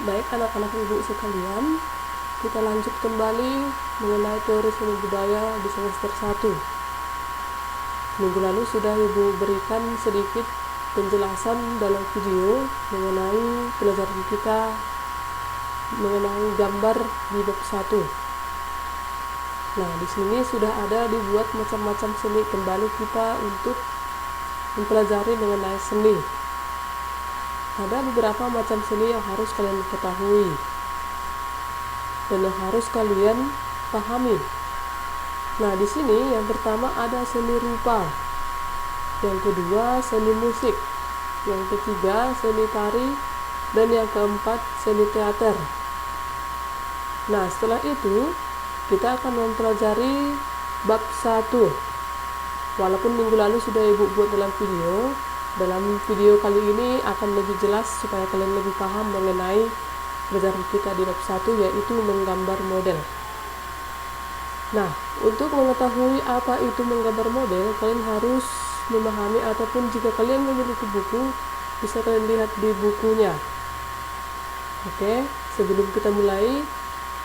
Baik anak-anak ibu sekalian, kita lanjut kembali mengenai teori seni budaya di semester 1. Minggu lalu sudah ibu berikan sedikit penjelasan dalam video mengenai pelajaran kita mengenai gambar di bab 1. Nah, di sini sudah ada dibuat macam-macam seni, kembali kita untuk mempelajari mengenai seni. Ada beberapa macam seni yang harus kalian ketahui dan yang harus kalian pahami. Nah, di sini yang pertama ada seni rupa, yang kedua seni musik, yang ketiga seni tari, dan yang keempat seni teater. Nah, setelah itu kita akan mempelajari bab 1. Walaupun minggu lalu sudah ibu buat dalam video kali ini akan lebih jelas supaya kalian lebih paham mengenai pelajaran kita di bab 1, yaitu menggambar model. Nah, untuk mengetahui apa itu menggambar model, kalian harus memahami, ataupun jika kalian memiliki buku, bisa kalian lihat di bukunya. Oke, sebelum kita mulai,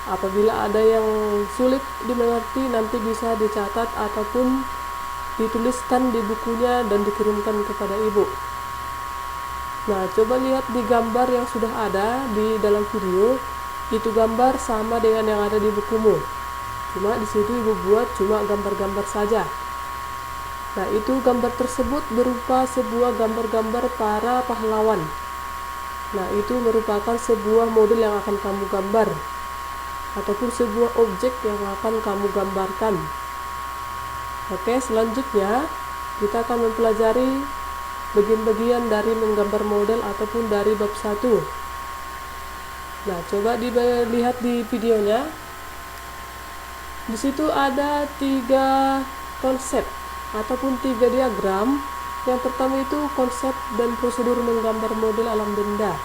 apabila ada yang sulit dimengerti, nanti bisa dicatat ataupun dituliskan di bukunya dan dikirimkan kepada ibu. Nah, coba lihat di gambar yang sudah ada di dalam video, itu gambar sama dengan yang ada di bukumu. Cuma di situ ibu buat cuma gambar-gambar saja. Nah, itu gambar tersebut berupa sebuah gambar-gambar para pahlawan. Nah, itu merupakan sebuah model yang akan kamu gambar, ataupun sebuah objek yang akan kamu gambarkan. Oke, selanjutnya kita akan mempelajari bagian-bagian dari menggambar model ataupun dari bab 1. Nah, coba dilihat di videonya. Di situ ada 3 konsep ataupun 3 diagram. Yang pertama itu konsep dan prosedur menggambar model alam benda.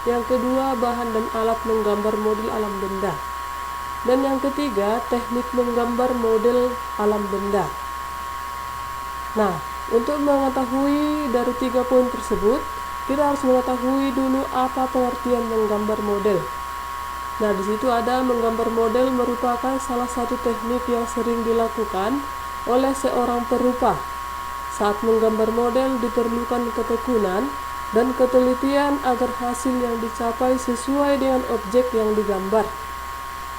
Yang kedua, bahan dan alat menggambar model alam benda. Dan yang ketiga, teknik menggambar model alam benda. Nah, untuk mengetahui dari 3 poin tersebut, kita harus mengetahui dulu apa pengertian menggambar model. Nah, di situ ada menggambar model merupakan salah satu teknik yang sering dilakukan oleh seorang perupa. Saat menggambar model diperlukan ketekunan dan ketelitian agar hasil yang dicapai sesuai dengan objek yang digambar.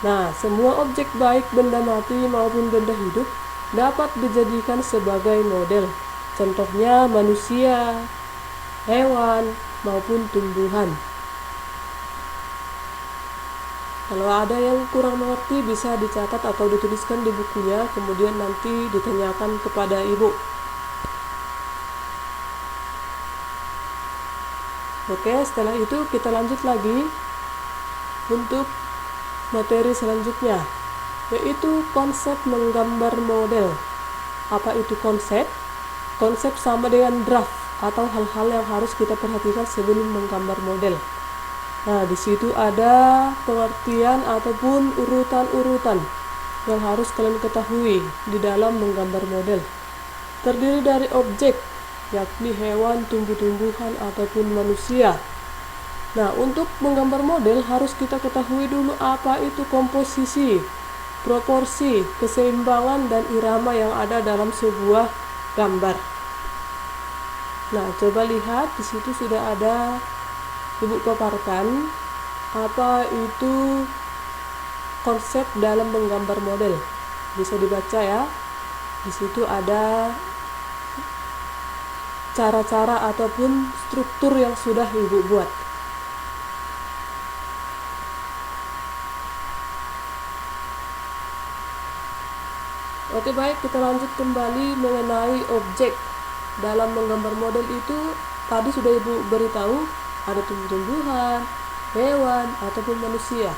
Nah, semua objek baik benda mati maupun benda hidup dapat dijadikan sebagai model. Contohnya manusia, hewan, maupun tumbuhan. Kalau ada yang kurang mengerti bisa dicatat atau dituliskan di bukunya, kemudian nanti ditanyakan kepada ibu. Oke, setelah itu kita lanjut lagi untuk materi selanjutnya, yaitu konsep menggambar model. Apa itu konsep? Konsep sama dengan draft atau hal-hal yang harus kita perhatikan sebelum menggambar model. Nah, di situ ada pengertian ataupun urutan-urutan yang harus kalian ketahui di dalam menggambar model. Terdiri dari objek, yakni hewan, tumbuh-tumbuhan, ataupun manusia. Nah, untuk menggambar model harus kita ketahui dulu apa itu komposisi, proporsi, keseimbangan, dan irama yang ada dalam sebuah gambar. Nah, coba lihat di situ sudah ada ibu paparkan apa itu konsep dalam menggambar model. Bisa dibaca ya. Di situ ada cara-cara ataupun struktur yang sudah ibu buat. Oke, baik, kita lanjut kembali mengenai objek. Dalam menggambar model itu tadi sudah ibu beritahu ada tumbuh-tumbuhan, hewan, ataupun manusia.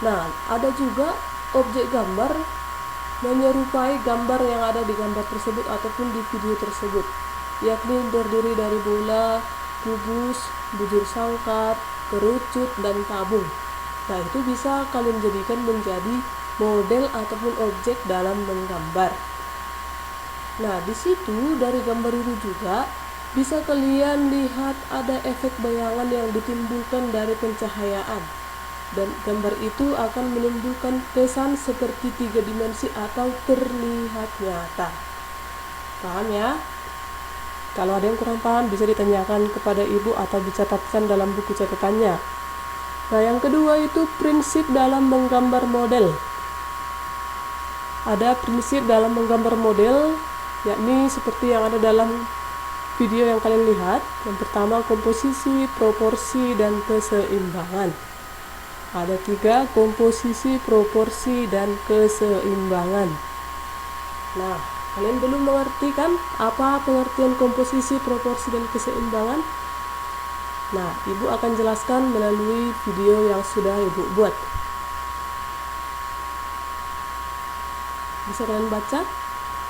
Nah, ada juga objek gambar menyerupai gambar yang ada di gambar tersebut ataupun di video tersebut, yakni terdiri dari bola, kubus, bujur sangkar, kerucut, dan tabung. Nah, itu bisa kalian jadikan menjadi model ataupun objek dalam menggambar. Nah, di situ dari gambar itu juga bisa kalian lihat ada efek bayangan yang ditimbulkan dari pencahayaan, dan gambar itu akan menimbulkan kesan seperti 3 dimensi atau terlihat nyata. Paham ya? Kalau ada yang kurang paham bisa ditanyakan kepada ibu atau dicatatkan dalam buku catatannya. Nah, yang kedua itu prinsip dalam menggambar model. Ada prinsip dalam menggambar model, yakni seperti yang ada dalam video yang kalian lihat. Yang pertama komposisi, proporsi, dan keseimbangan. Ada 3: komposisi, proporsi, dan keseimbangan. Nah, kalian belum mengerti kan apa pengertian komposisi, proporsi, dan keseimbangan? Nah, ibu akan jelaskan melalui video yang sudah ibu buat. Bisa kalian baca?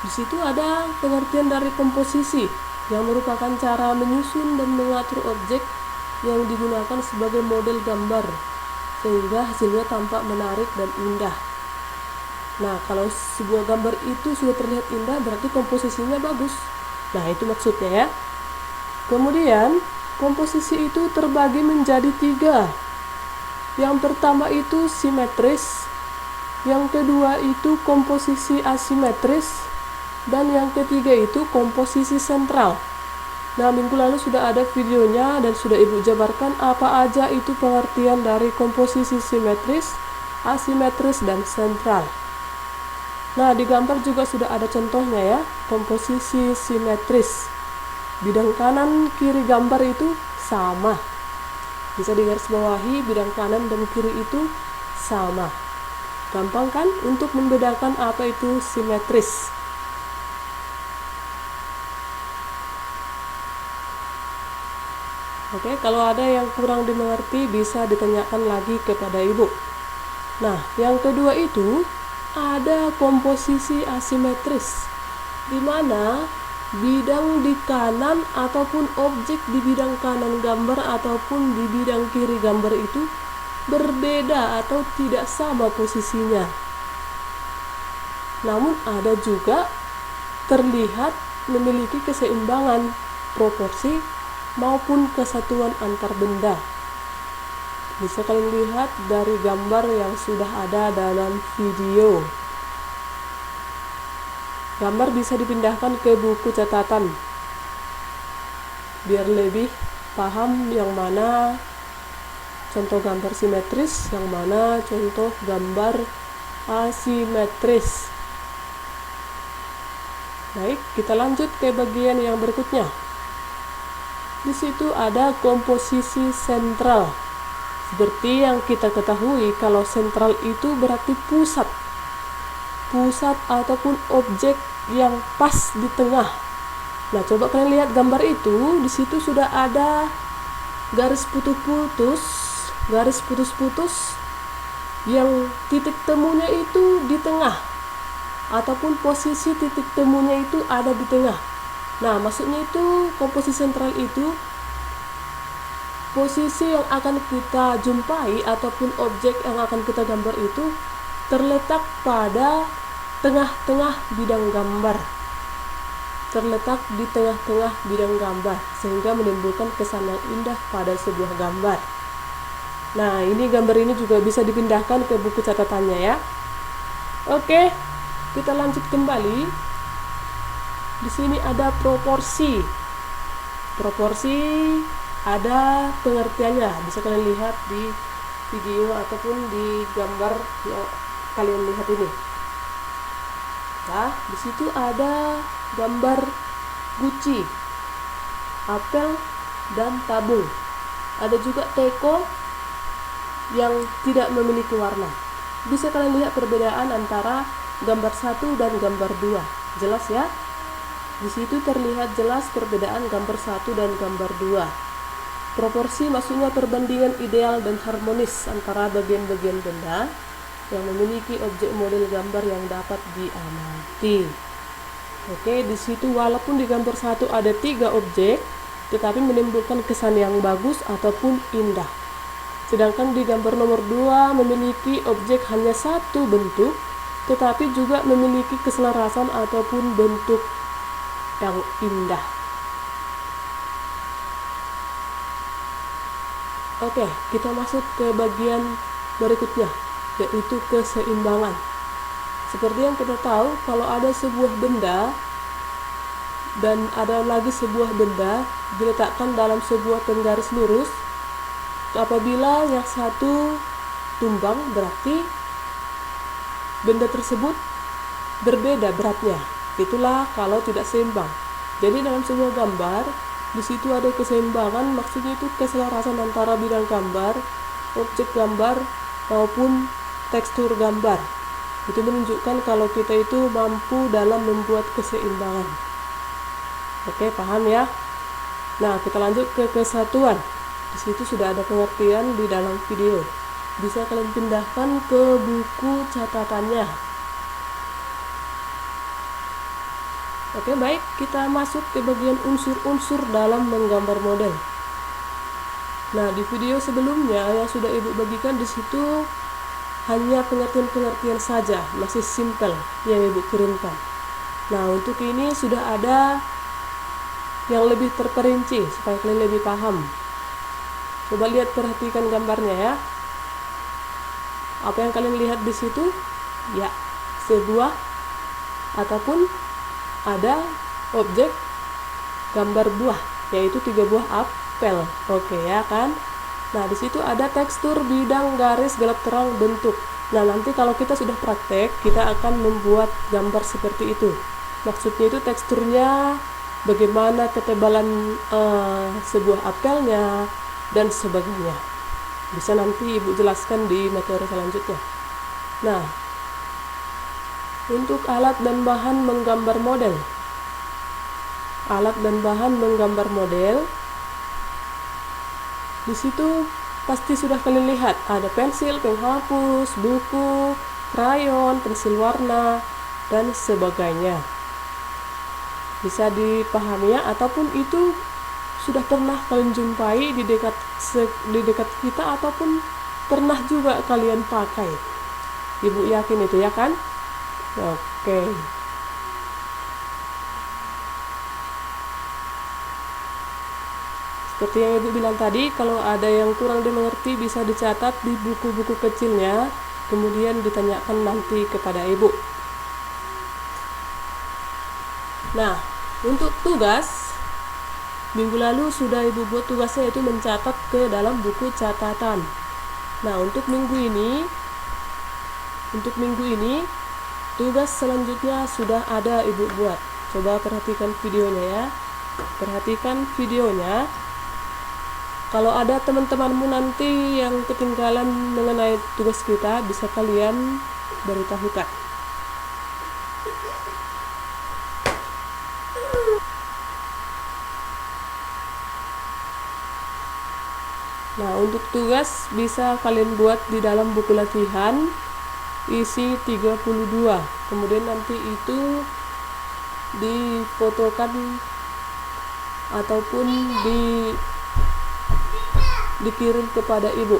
Di situ ada pengertian dari komposisi, yang merupakan cara menyusun dan mengatur objek yang digunakan sebagai model gambar, sehingga hasilnya tampak menarik dan indah. Nah, kalau sebuah gambar itu sudah terlihat indah, berarti komposisinya bagus. Nah, itu maksudnya ya. Kemudian, komposisi itu terbagi menjadi 3. Yang pertama itu simetris, yang kedua itu komposisi asimetris, dan yang ketiga itu komposisi sentral. Nah, minggu lalu sudah ada videonya dan sudah ibu jabarkan apa aja itu pengertian dari komposisi simetris, asimetris, dan sentral. Nah, di gambar juga sudah ada contohnya ya, komposisi simetris. Bidang kanan kiri gambar itu sama. Bisa digarisbawahi, bidang kanan dan kiri itu sama. Gampang kan untuk membedakan apa itu simetris. Oke, kalau ada yang kurang dimengerti bisa ditanyakan lagi kepada ibu. Nah, yang kedua itu ada komposisi asimetris, di mana bidang di kanan ataupun objek di bidang kanan gambar ataupun di bidang kiri gambar itu berbeda atau tidak sama posisinya. Namun ada juga terlihat memiliki keseimbangan proporsi maupun kesatuan antar benda. Bisa kalian lihat dari gambar yang sudah ada dalam video. Gambar bisa dipindahkan ke buku catatan biar lebih paham yang mana contoh gambar simetris, yang mana contoh gambar asimetris. Baik, kita lanjut ke bagian yang berikutnya. Di situ ada komposisi sentral. Seperti yang kita ketahui, kalau sentral itu berarti pusat ataupun objek yang pas di tengah. Nah, coba kalian lihat gambar itu. Di situ sudah ada garis putus-putus yang titik temunya itu di tengah, ataupun posisi titik temunya itu ada di tengah. Nah, maksudnya itu komposisi sentral itu posisi yang akan kita jumpai ataupun objek yang akan kita gambar itu terletak pada tengah-tengah bidang gambar. Terletak di tengah-tengah bidang gambar, sehingga menimbulkan kesan yang indah pada sebuah gambar. Nah, ini gambar ini juga bisa dipindahkan ke buku catatannya ya. Oke, kita lanjut kembali. Di sini ada proporsi. Proporsi ada pengertiannya, bisa kalian lihat di video ataupun di gambar yang kalian lihat ini. Nah, di situ ada gambar guci, apel, dan tabung. Ada juga teko yang tidak memiliki warna. Bisa kalian lihat perbedaan antara gambar 1 dan gambar 2. Jelas ya? Di situ terlihat jelas perbedaan gambar 1 dan gambar 2. Proporsi maksudnya perbandingan ideal dan harmonis antara bagian-bagian benda yang memiliki objek model gambar yang dapat diamati. Oke, di situ walaupun di gambar 1 ada 3 objek, tetapi menimbulkan kesan yang bagus ataupun indah. Sedangkan di gambar nomor 2 memiliki objek hanya 1 bentuk, tetapi juga memiliki keselarasan ataupun bentuk yang indah. Oke, kita masuk ke bagian berikutnya, yaitu keseimbangan. Seperti yang kita tahu, kalau ada sebuah benda dan ada lagi sebuah benda diletakkan dalam sebuah penggaris lurus, apabila yang satu tumbang, berarti benda tersebut berbeda beratnya. Itulah kalau tidak seimbang. Jadi dalam sebuah gambar, di situ ada keseimbangan, maksudnya itu keselarasan antara bidang gambar, objek gambar, maupun tekstur gambar. Itu menunjukkan kalau kita itu mampu dalam membuat keseimbangan. Oke, paham ya? Nah, kita lanjut ke kesatuan. Di situ sudah ada pengertian di dalam video. Bisa kalian pindahkan ke buku catatannya. Oke, baik, kita masuk ke bagian unsur-unsur dalam menggambar model. Nah, di video sebelumnya yang sudah Ibu bagikan di situ hanya pengertian-pengertian saja, masih simple yang Ibu kirimkan. Nah, untuk ini sudah ada yang lebih terperinci supaya kalian lebih paham. Coba lihat, perhatikan gambarnya ya. Apa yang kalian lihat di situ? Ya, sebuah ataupun ada objek gambar buah, yaitu 3 buah apel. Oke ya kan? Nah, di situ ada tekstur, bidang, garis, gelap, terang, bentuk. Nah, nanti kalau kita sudah praktek, kita akan membuat gambar seperti itu. Maksudnya itu teksturnya, bagaimana ketebalan sebuah apelnya, dan sebagainya. Bisa nanti Ibu jelaskan di materi selanjutnya. Nah, untuk alat dan bahan menggambar model. Alat dan bahan menggambar model. Di situ pasti sudah kalian lihat, ada pensil, penghapus, buku, krayon, pensil warna, dan sebagainya. Bisa dipahami ya, ataupun itu sudah pernah kalian jumpai di dekat kita, ataupun pernah juga kalian pakai. Ibu yakin itu ya kan? Oke. Seperti yang Ibu bilang tadi, kalau ada yang kurang dimengerti bisa dicatat di buku-buku kecilnya, kemudian ditanyakan nanti kepada Ibu. Nah, untuk tugas, minggu lalu sudah Ibu buat tugasnya, yaitu mencatat ke dalam buku catatan. Nah, untuk minggu ini tugas selanjutnya sudah ada Ibu buat. Coba perhatikan videonya ya. Perhatikan videonya. Kalau ada teman-temanmu nanti yang ketinggalan mengenai tugas kita, bisa kalian beritahukan. Nah, untuk tugas bisa kalian buat di dalam buku latihan isi 32. Kemudian nanti itu difotokan ataupun dikirim kepada Ibu.